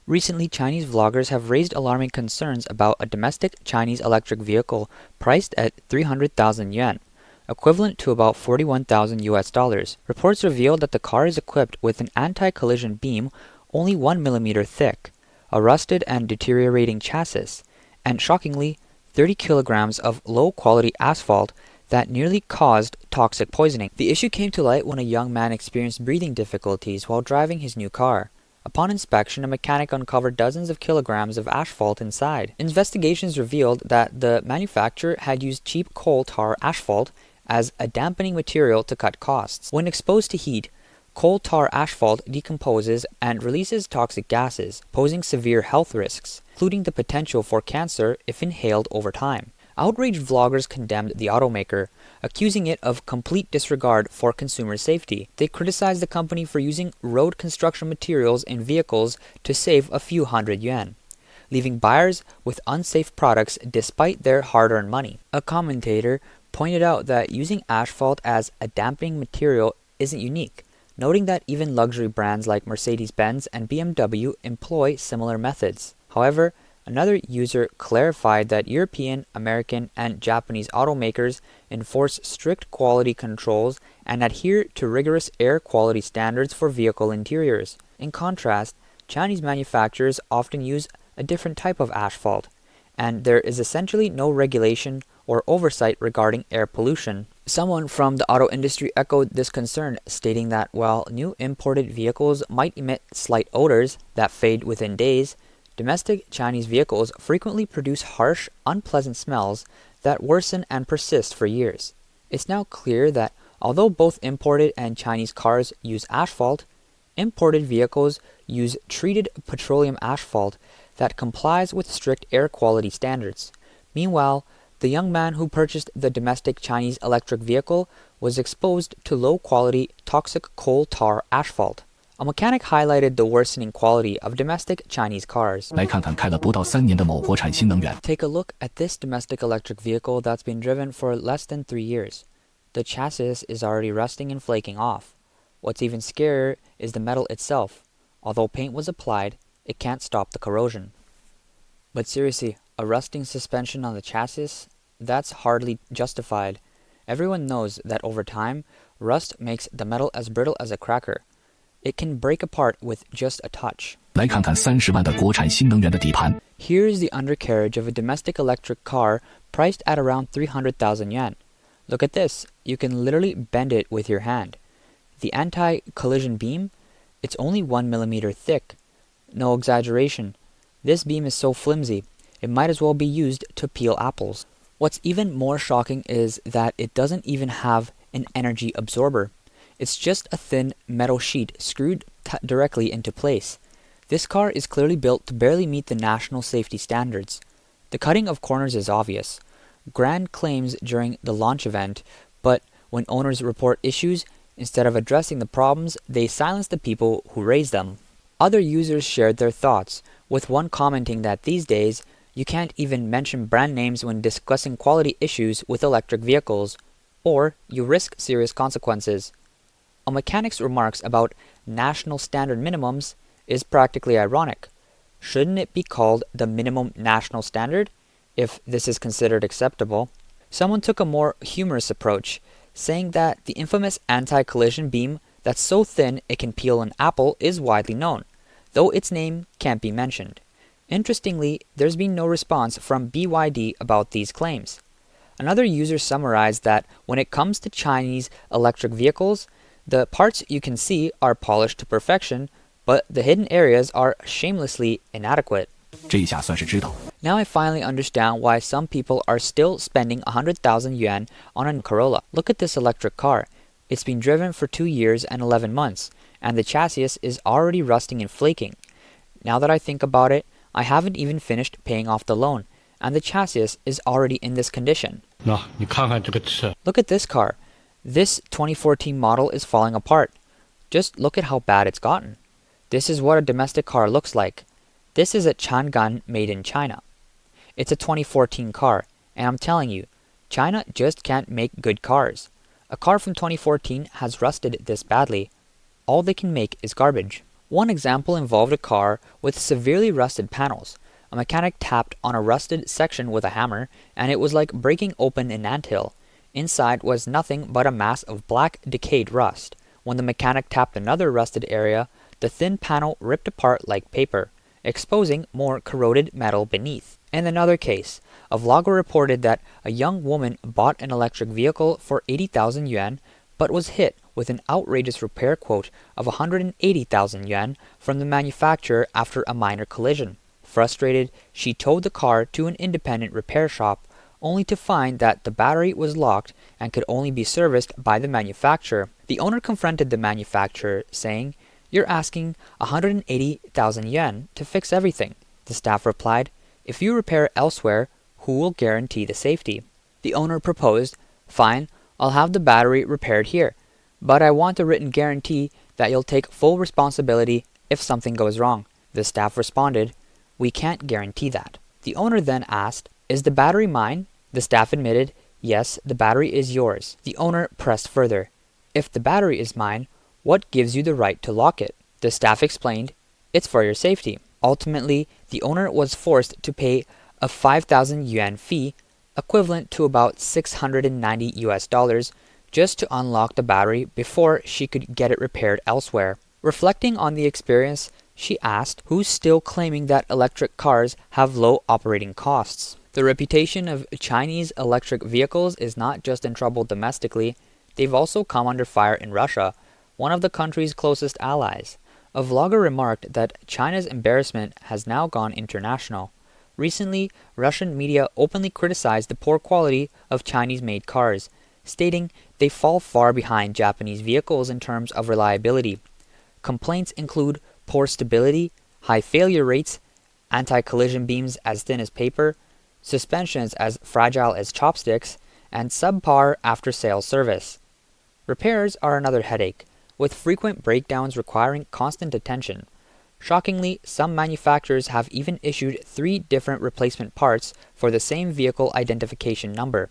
Recently, Chinese vloggers have raised alarming concerns about a domestic Chinese electric vehicle priced at 300,000 yuan, equivalent to about 41,000 US dollars. Reports reveal that the car is equipped with an anti-collision beam only 1 millimeter thick, a rusted and deteriorating chassis, and shockingly, 30 kilograms of low-quality asphalt that nearly caused toxic poisoning. The issue came to light when a young man experienced breathing difficulties while driving his new car. Upon inspection, a mechanic uncovered dozens of kilograms of asphalt inside. Investigations revealed that the manufacturer had used cheap coal tar asphalt as a dampening material to cut costs. When exposed to heat, coal tar asphalt decomposes and releases toxic gases, posing severe health risks, including the potential for cancer if inhaled over time. Outraged vloggers condemned the automaker, accusing it of complete disregard for consumer safety. They criticized the company for using road construction materials in vehicles to save a few hundred yuan, leaving buyers with unsafe products despite their hard-earned money. A commentator pointed out that using asphalt as a dampening material isn't unique, noting that even luxury brands like Mercedes-Benz and BMW employ similar methods. However, another user clarified that European, American, and Japanese automakers enforce strict quality controls and adhere to rigorous air quality standards for vehicle interiors. In contrast, Chinese manufacturers often use a different type of asphalt, and there is essentially no regulation or oversight regarding air pollution. Someone from the auto industry echoed this concern, stating that while new imported vehicles might emit slight odors that fade within days, domestic Chinese vehicles frequently produce harsh, unpleasant smells that worsen and persist for years. It's now clear that although both imported and Chinese cars use asphalt, imported vehicles use treated petroleum asphalt that complies with strict air quality standards. Meanwhile, the young man who purchased the domestic Chinese electric vehicle was exposed to low-quality, toxic coal tar asphalt. A mechanic highlighted the worsening quality of domestic Chinese cars. Take a look at this domestic electric vehicle that's been driven for less than 3 years. The chassis is already rusting and flaking off. What's even scarier is the metal itself. Although paint was applied, it can't stop the corrosion. But seriously, a rusting suspension on the chassis? That's hardly justified. Everyone knows that over time, rust makes the metal as brittle as a cracker. It can break apart with just a touch. Here is the undercarriage of a domestic electric car priced at around 300,000 yuan. Look at this. You can literally bend it with your hand. The anti-collision beam? It's only 1 millimeter thick. No exaggeration. This beam is so flimsy, it might as well be used to peel apples. What's even more shocking is that it doesn't even have an energy absorber. It's just a thin metal sheet screwed directly into place. This car is clearly built to barely meet the national safety standards. The cutting of corners is obvious. Grand claims during the launch event, but when owners report issues, instead of addressing the problems, they silence the people who raise them. Other users shared their thoughts, with one commenting that these days, you can't even mention brand names when discussing quality issues with electric vehicles, or you risk serious consequences. A mechanic's remarks about national standard minimums is practically ironic. Shouldn't it be called the minimum national standard, if this is considered acceptable? Someone took a more humorous approach, saying that the infamous anti-collision beam that's so thin it can peel an apple is widely known, though its name can't be mentioned. Interestingly, there's been no response from BYD about these claims. Another user summarized that when it comes to Chinese electric vehicles, the parts you can see are polished to perfection, but the hidden areas are shamelessly inadequate. Now I finally understand why some people are still spending 100,000 yuan on a Corolla. Look at this electric car. It's been driven for 2 years and 11 months, and the chassis is already rusting and flaking. Now that I think about it, I haven't even finished paying off the loan, and the chassis is already in this condition. Look at this car. This 2014 model is falling apart. Just look at how bad it's gotten. This is what a domestic car looks like. This is a Chang'an made in China. It's a 2014 car, and I'm telling you, China just can't make good cars. A car from 2014 has rusted this badly. All they can make is garbage. One example involved a car with severely rusted panels. A mechanic tapped on a rusted section with a hammer, and it was like breaking open an anthill. Inside was nothing but a mass of black, decayed rust. When the mechanic tapped another rusted area, the thin panel ripped apart like paper, exposing more corroded metal beneath. In another case, a vlogger reported that a young woman bought an electric vehicle for 80,000 yuan, but was hit with an outrageous repair quote of 180,000 yuan from the manufacturer after a minor collision. Frustrated, she towed the car to an independent repair shop, only to find that the battery was locked and could only be serviced by the manufacturer. The owner confronted the manufacturer, saying, "You're asking 180,000 yuan to fix everything." The staff replied, "If you repair it elsewhere, who will guarantee the safety?" The owner proposed, "Fine, I'll have the battery repaired here, but I want a written guarantee that you'll take full responsibility if something goes wrong." The staff responded, "We can't guarantee that." The owner then asked, "Is the battery mine?" The staff admitted, "Yes, the battery is yours." The owner pressed further, "If the battery is mine, what gives you the right to lock it?" The staff explained, "It's for your safety." Ultimately, the owner was forced to pay a 5,000 yuan fee, equivalent to about $690, just to unlock the battery before she could get it repaired elsewhere. Reflecting on the experience, she asked, "Who's still claiming that electric cars have low operating costs?" The reputation of Chinese electric vehicles is not just in trouble domestically, they've also come under fire in Russia, one of the country's closest allies. A vlogger remarked that China's embarrassment has now gone international. Recently, Russian media openly criticized the poor quality of Chinese-made cars, stating they fall far behind Japanese vehicles in terms of reliability. Complaints include poor stability, high failure rates, anti-collision beams as thin as paper, suspensions as fragile as chopsticks, and subpar after-sales service. Repairs are another headache, with frequent breakdowns requiring constant attention. Shockingly, some manufacturers have even issued 3 different replacement parts for the same vehicle identification number.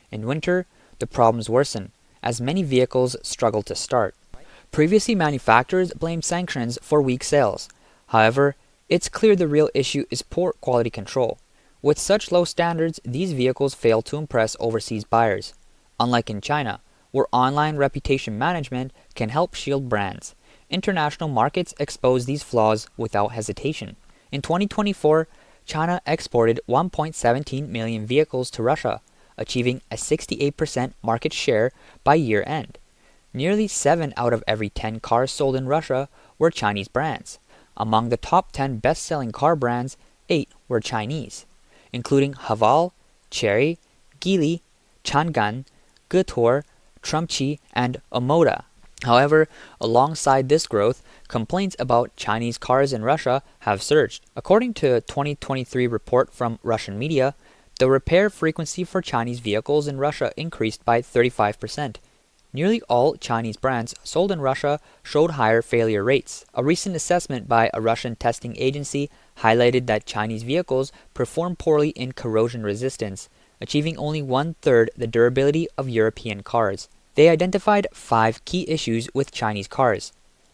In winter, the problems worsen, as many vehicles struggle to start. Previously, manufacturers blamed sanctions for weak sales. However, it's clear the real issue is poor quality control. With such low standards, these vehicles fail to impress overseas buyers. Unlike in China, where online reputation management can help shield brands, international markets expose these flaws without hesitation. In 2024, China exported 1.17 million vehicles to Russia, achieving a 68% market share by year-end. Nearly 7 out of every 10 cars sold in Russia were Chinese brands. Among the top 10 best-selling car brands, 8 were Chinese, including Haval, Chery, Geely, Changan, Getor, Trumpchi, and Omoda. However, alongside this growth, complaints about Chinese cars in Russia have surged. According to a 2023 report from Russian media, the repair frequency for Chinese vehicles in Russia increased by 35%. Nearly all Chinese brands sold in Russia showed higher failure rates. A recent assessment by a Russian testing agency highlighted that Chinese vehicles perform poorly in corrosion resistance, achieving only 1/3 the durability of European cars. They identified 5 key issues with Chinese cars: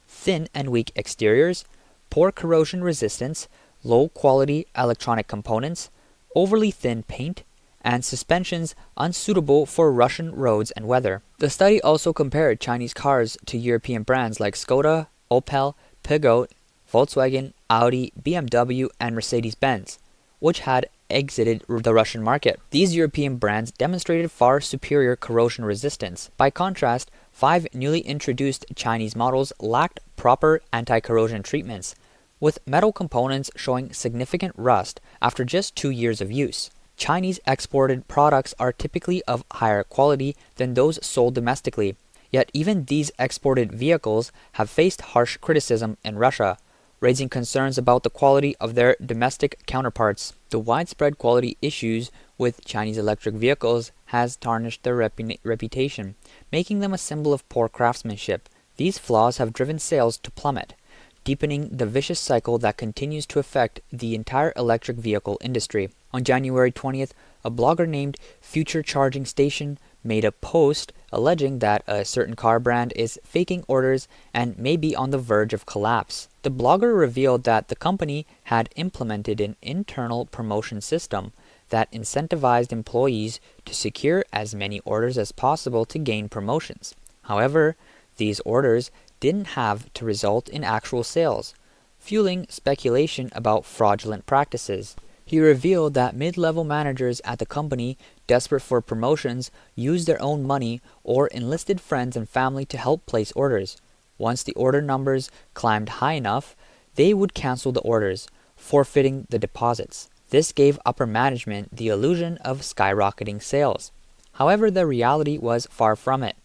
thin and weak exteriors, poor corrosion resistance, low quality electronic components, overly thin paint, and suspensions unsuitable for Russian roads and weather. The study also compared Chinese cars to European brands like Skoda, Opel, Peugeot, Volkswagen, Audi, BMW, and Mercedes-Benz, which had exited the Russian market. These European brands demonstrated far superior corrosion resistance. By contrast, 5 newly introduced Chinese models lacked proper anti-corrosion treatments, with metal components showing significant rust after just 2 years of use. Chinese exported products are typically of higher quality than those sold domestically, yet even these exported vehicles have faced harsh criticism in Russia, raising concerns about the quality of their domestic counterparts. The widespread quality issues with Chinese electric vehicles has tarnished their reputation, making them a symbol of poor craftsmanship. These flaws have driven sales to plummet, deepening the vicious cycle that continues to affect the entire electric vehicle industry. On January 20th, a blogger named Future Charging Station made a post alleging that a certain car brand is faking orders and may be on the verge of collapse. The blogger revealed that the company had implemented an internal promotion system that incentivized employees to secure as many orders as possible to gain promotions. However, these orders didn't have to result in actual sales, fueling speculation about fraudulent practices. He revealed that mid-level managers at the company, desperate for promotions, used their own money or enlisted friends and family to help place orders. Once the order numbers climbed high enough, they would cancel the orders, forfeiting the deposits. This gave upper management the illusion of skyrocketing sales. However, the reality was far from it.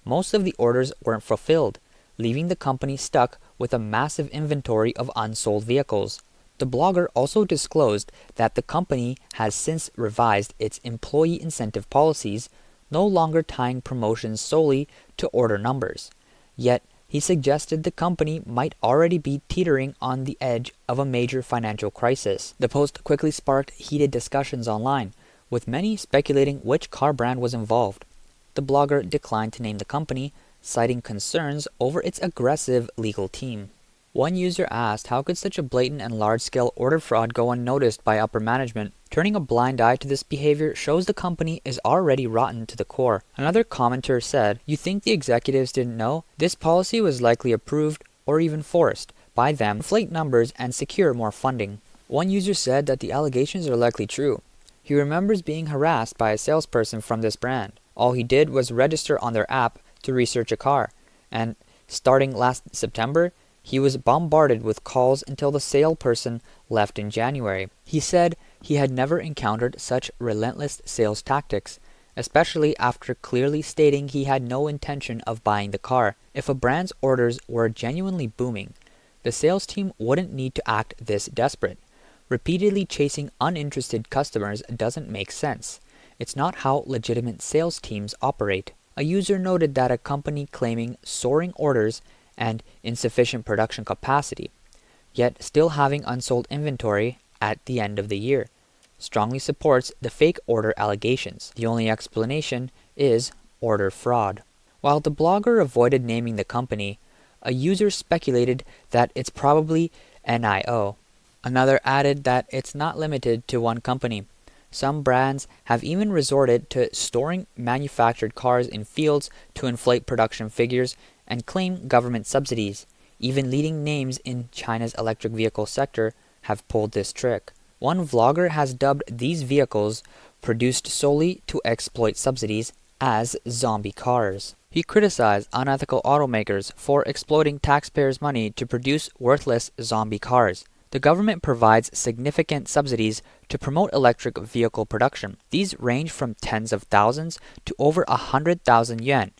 Most of the orders weren't fulfilled, leaving the company stuck with a massive inventory of unsold vehicles. The blogger also disclosed that the company has since revised its employee incentive policies, no longer tying promotions solely to order numbers. Yet, he suggested the company might already be teetering on the edge of a major financial crisis. The post quickly sparked heated discussions online, with many speculating which car brand was involved. The blogger declined to name the company, citing concerns over its aggressive legal team. One user asked how could such a blatant and large-scale order fraud go unnoticed by upper management. Turning a blind eye to this behavior shows the company is already rotten to the core. Another commenter said, "You think the executives didn't know? This policy was likely approved or even forced by them to inflate numbers and secure more funding." One user said that the allegations are likely true. He remembers being harassed by a salesperson from this brand. All he did was register on their app to research a car, and starting last September, he was bombarded with calls until the salesperson left in January. He said he had never encountered such relentless sales tactics, especially after clearly stating he had no intention of buying the car. If a brand's orders were genuinely booming, the sales team wouldn't need to act this desperate. Repeatedly chasing uninterested customers doesn't make sense. It's not how legitimate sales teams operate. A user noted that a company claiming soaring orders and insufficient production capacity, yet still having unsold inventory at the end of the year, strongly supports the fake order allegations. The only explanation is order fraud. While the blogger avoided naming the company, a user speculated that it's probably NIO. Another added that it's not limited to one company. Some brands have even resorted to storing manufactured cars in fields to inflate production figures and claim government subsidies. Even leading names in China's electric vehicle sector have pulled this trick. One vlogger has dubbed these vehicles, produced solely to exploit subsidies, as zombie cars. He criticized unethical automakers for exploiting taxpayers' money to produce worthless zombie cars. The government provides significant subsidies to promote electric vehicle production. These range from tens of thousands to over 100,000 yuan,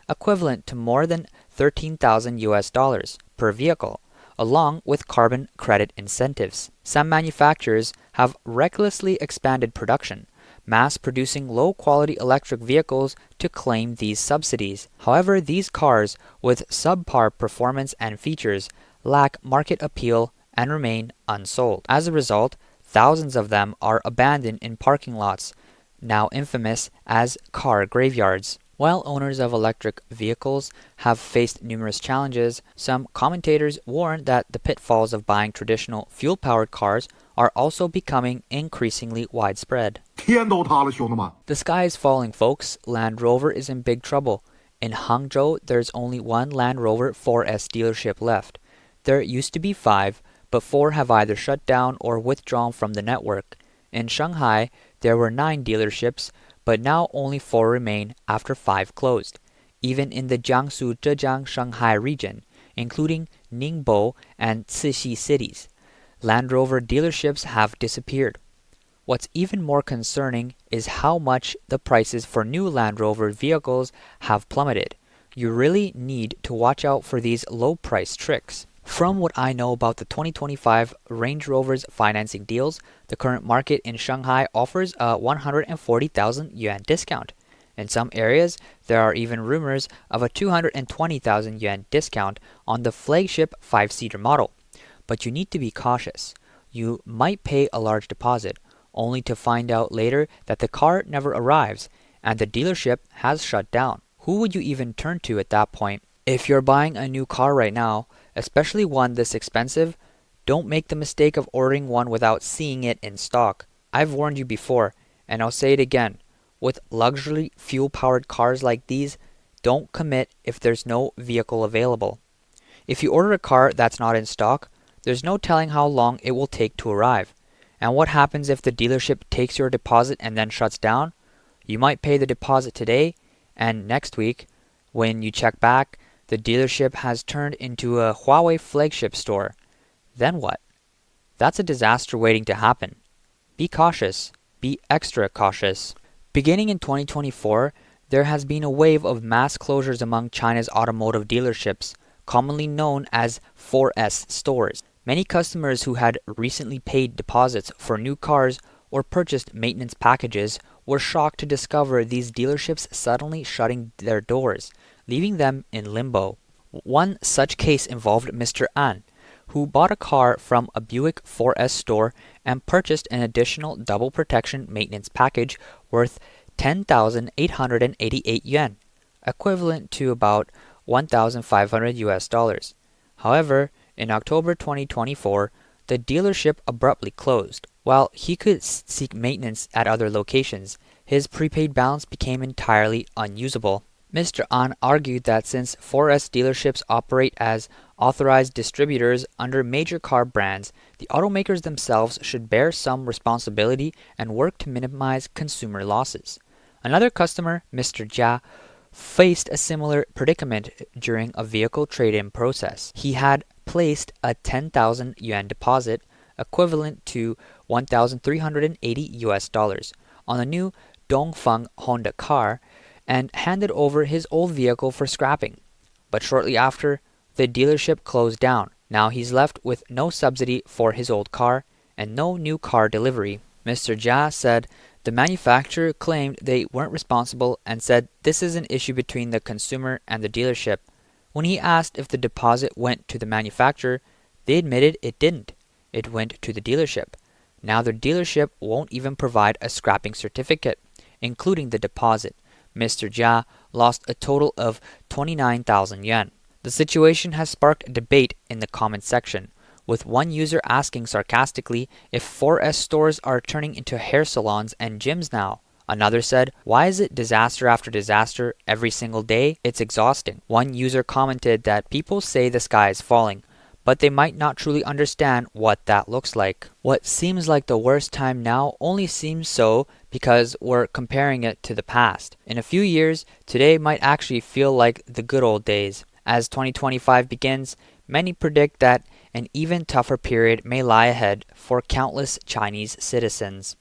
equivalent to more than 13,000 US dollars per vehicle, along with carbon credit incentives. Some manufacturers have recklessly expanded production, mass-producing low-quality electric vehicles to claim these subsidies. However, these cars with subpar performance and features lack market appeal and remain unsold. As a result, thousands of them are abandoned in parking lots, now infamous as car graveyards. While owners of electric vehicles have faced numerous challenges, some commentators warn that the pitfalls of buying traditional fuel-powered cars are also becoming increasingly widespread. 天都塌了，兄弟们！ The sky is falling, folks. Land Rover is in big trouble. In Hangzhou, there's only one Land Rover 4S dealership left. There used to be 5, but 4 have either shut down or withdrawn from the network. In Shanghai, there were 9 dealerships, but now only 4 remain after 5 closed. Even in the Jiangsu, Zhejiang, Shanghai region, including Ningbo and Cixi cities, Land Rover dealerships have disappeared. What's even more concerning is how much the prices for new Land Rover vehicles have plummeted. You really need to watch out for these low-price tricks. From what I know about the 2025 Range Rover's financing deals, the current market in Shanghai offers a 140,000 yuan discount. In some areas, there are even rumors of a 220,000 yuan discount on the flagship 5-seater model. But you need to be cautious. You might pay a large deposit, only to find out later that the car never arrives and the dealership has shut down. Who would you even turn to at that point? If you're buying a new car right now, especially one this expensive. Don't make the mistake of ordering one without seeing it in stock. I've warned you before, and I'll say it again. With luxury fuel-powered cars like these, don't commit if there's no vehicle available. If you order a car that's not in stock, there's no telling how long it will take to arrive. And what happens if the dealership takes your deposit and then shuts down? You might pay the deposit today, and next week, when you check back, the dealership has turned into a Huawei flagship store. Then what? That's a disaster waiting to happen. Be cautious. Be extra cautious. Beginning in 2024, there has been a wave of mass closures among China's automotive dealerships, commonly known as 4S stores. Many customers who had recently paid deposits for new cars or purchased maintenance packages were shocked to discover these dealerships suddenly shutting their doors, leaving them in limbo. One such case involved Mr. An, who bought a car from a Buick 4S store and purchased an additional double protection maintenance package worth 10,888 yuan, equivalent to about 1,500 US dollars. However, in October 2024, the dealership abruptly closed. While he could seek maintenance at other locations, his prepaid balance became entirely unusable. Mr. An argued that since 4S dealerships operate as authorized distributors under major car brands, the automakers themselves should bear some responsibility and work to minimize consumer losses. Another customer, Mr. Jia, faced a similar predicament during a vehicle trade-in process. He had placed a 10,000 yuan deposit, equivalent to 1,380 US dollars, on a new Dongfeng Honda car and handed over his old vehicle for scrapping. But shortly after, the dealership closed down. Now he's left with no subsidy for his old car and no new car delivery. Mr. Jia said the manufacturer claimed they weren't responsible and said this is an issue between the consumer and the dealership. When he asked if the deposit went to the manufacturer, they admitted it didn't. It went to the dealership. Now the dealership won't even provide a scrapping certificate, including the deposit. Mr. Jia lost a total of 29,000 yuan. The situation has sparked debate in the comments section, with one user asking sarcastically if 4S stores are turning into hair salons and gyms now. Another said, "Why is it disaster after disaster every single day? It's exhausting." One user commented that people say the sky is falling, but they might not truly understand what that looks like. What seems like the worst time now only seems so because we're comparing it to the past. In a few years, today might actually feel like the good old days. As 2025 begins, many predict that an even tougher period may lie ahead for countless Chinese citizens.